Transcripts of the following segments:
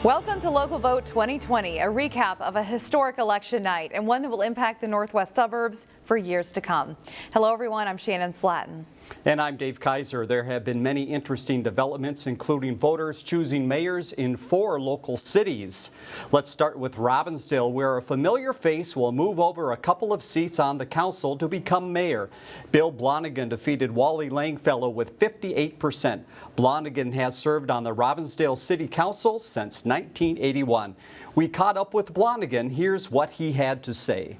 Welcome to Local Vote 2020, a recap of a historic election night and one that will impact the Northwest suburbs for years to come. Hello everyone, I'm Shannon Slatton. And I'm Dave Kaiser. There have been many interesting developments, including voters choosing mayors in 4 local cities. Let's start with Robbinsdale, where a familiar face will move over a couple of seats on the council to become mayor. Bill Blonigan defeated Wally Langfellow with 58%. Blonigan has served on the Robbinsdale City Council since 1981. We caught up with Blonigan. Here's what he had to say.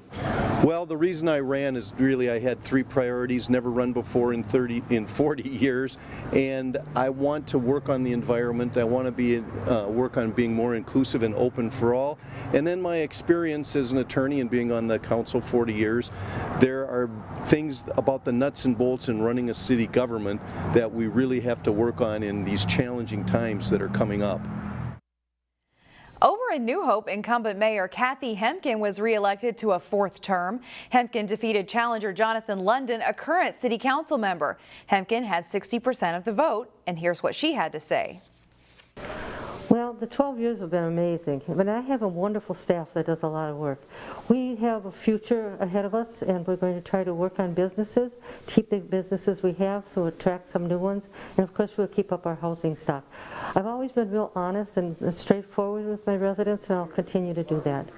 Well, the reason I ran is really I had 3 priorities, never run before in 40 years, and I want to work on the environment. I want to work on being more inclusive and open for all. And then my experience as an attorney and being on the council 40 years, there are things about the nuts and bolts in running a city government that we really have to work on in these challenging times that are coming up. Over in New Hope, incumbent Mayor Kathy Hennepin was re-elected to a 4th term. Hennepin defeated challenger Jonathan London, a current city council member. Hennepin had 60% of the vote, and here's what she had to say. Well, the 12 years have been amazing, but I have a wonderful staff that does a lot of work. We have a future ahead of us, and we're going to try to work on businesses, keep the businesses we have, so attract some new ones, and of course we'll keep up our housing stock. I've always been real honest and straightforward with my residents, and I'll continue to do that.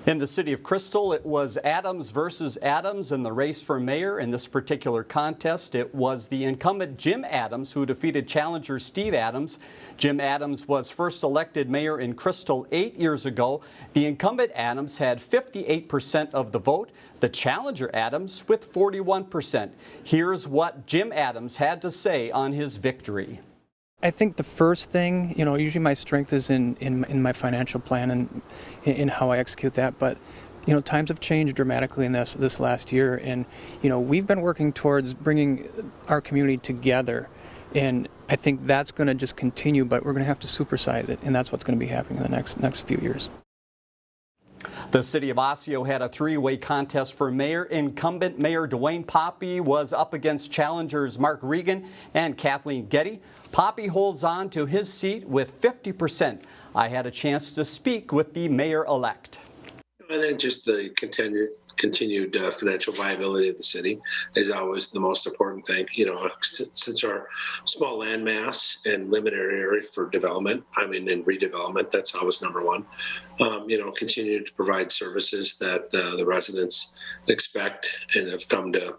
In the city of Crystal, it was Adams versus Adams in the race for mayor. In this particular contest, it was the incumbent Jim Adams who defeated challenger Steve Adams. Jim Adams was first elected mayor in Crystal 8 years ago. The incumbent Adams had 58% of the vote, the challenger Adams with 41%. Here's what Jim Adams had to say on his victory. I think the first thing, usually my strength is in my financial plan and in how I execute that. But, times have changed dramatically in this last year. And, we've been working towards bringing our community together. And I think that's going to just continue, but we're going to have to supersize it. And that's what's going to be happening in the next few years. The city of Osseo had a 3-way contest for mayor. Incumbent Mayor Dwayne Poppy was up against challengers Mark Regan and Kathleen Getty. Poppy holds on to his seat with 50%. I had a chance to speak with the mayor-elect. I think just the continued financial viability of the city is always the most important thing. Since our small land mass and limited area for development, in redevelopment, that's always number one. Continue to provide services that the residents expect and have come to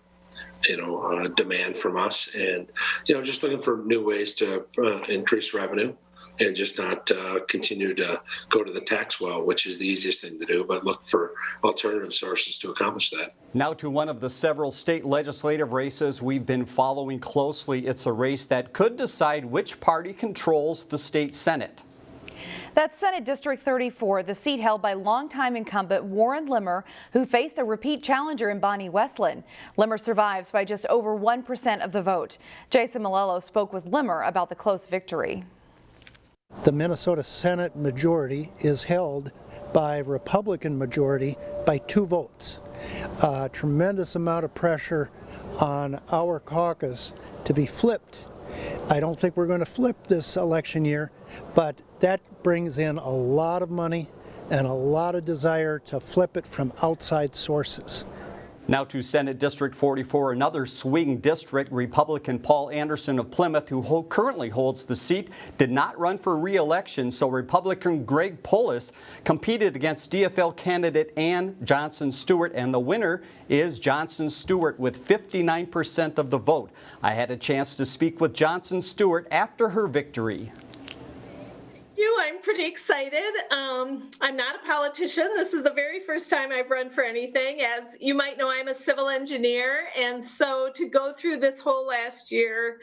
demand from us, and just looking for new ways to increase revenue and just not continue to go to the tax well, which is the easiest thing to do, but look for alternative sources to accomplish that. Now to one of the several state legislative races we've been following closely. It's a race that could decide which party controls the state Senate. That's Senate District 34, the seat held by longtime incumbent Warren Limmer, who faced a repeat challenger in Bonnie Westland. Limmer survives by just over 1% of the vote. Jason Malello spoke with Limmer about the close victory. The Minnesota Senate majority is held by Republican majority by 2 votes. A tremendous amount of pressure on our caucus to be flipped. I don't think we're going to flip this election year, but that brings in a lot of money and a lot of desire to flip it from outside sources. Now to Senate District 44, another swing district. Republican Paul Anderson of Plymouth, who currently holds the seat, did not run for re-election, so Republican Greg Polis competed against DFL candidate Ann Johnson Stewart, and the winner is Johnson Stewart with 59% of the vote. I had a chance to speak with Johnson Stewart after her victory. I'm pretty excited. I'm not a politician. This is the very first time I've run for anything. As you might know, I'm a civil engineer. And so to go through this whole last year,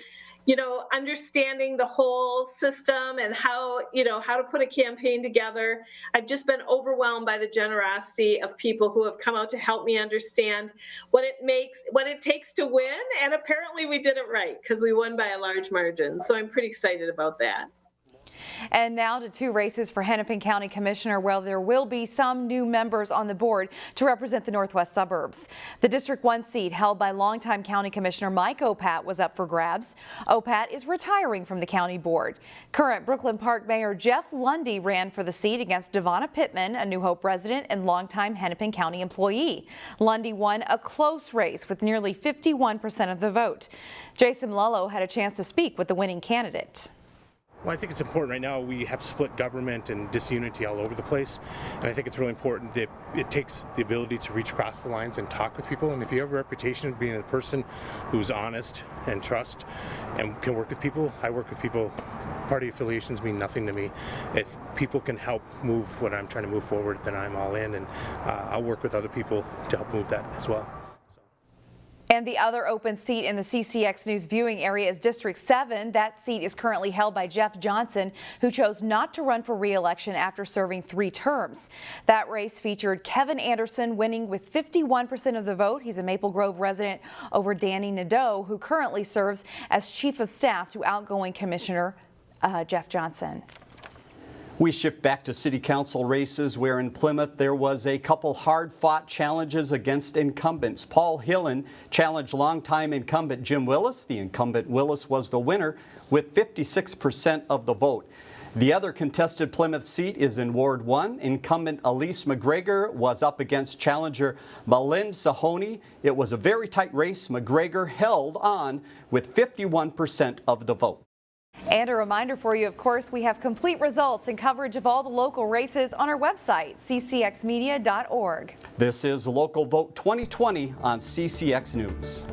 understanding the whole system and how to put a campaign together, I've just been overwhelmed by the generosity of people who have come out to help me understand what it takes to win. And apparently we did it right because we won by a large margin. So I'm pretty excited about that. And now to two races for Hennepin County Commissioner, where there will be some new members on the board to represent the northwest suburbs. The District 1 seat held by longtime County Commissioner Mike Opat was up for grabs. Opat is retiring from the county board. Current Brooklyn Park Mayor Jeff Lundy ran for the seat against Devonna Pittman, a New Hope resident and longtime Hennepin County employee. Lundy won a close race with nearly 51% of the vote. Jason Lullo had a chance to speak with the winning candidate. Well, I think it's important right now. We have split government and disunity all over the place, and I think it's really important that it takes the ability to reach across the lines and talk with people. And if you have a reputation of being a person who's honest and trust and can work with people, I work with people. Party affiliations mean nothing to me. If people can help move what I'm trying to move forward, then I'm all in, and I'll work with other people to help move that as well. And the other open seat in the CCX News viewing area is District 7. That seat is currently held by Jeff Johnson, who chose not to run for re-election after serving 3 terms. That race featured Kevin Anderson winning with 51% of the vote. He's a Maple Grove resident over Danny Nadeau, who currently serves as Chief of Staff to outgoing Commissioner Jeff Johnson. We shift back to city council races, where in Plymouth there was a couple hard-fought challenges against incumbents. Paul Hillen challenged longtime incumbent Jim Willis. The incumbent Willis was the winner with 56% of the vote. The other contested Plymouth seat is in Ward 1. Incumbent Elise McGregor was up against challenger Malin Sahoni. It was a very tight race. McGregor held on with 51% of the vote. And a reminder for you, of course, we have complete results and coverage of all the local races on our website, ccxmedia.org. This is Local Vote 2020 on CCX News.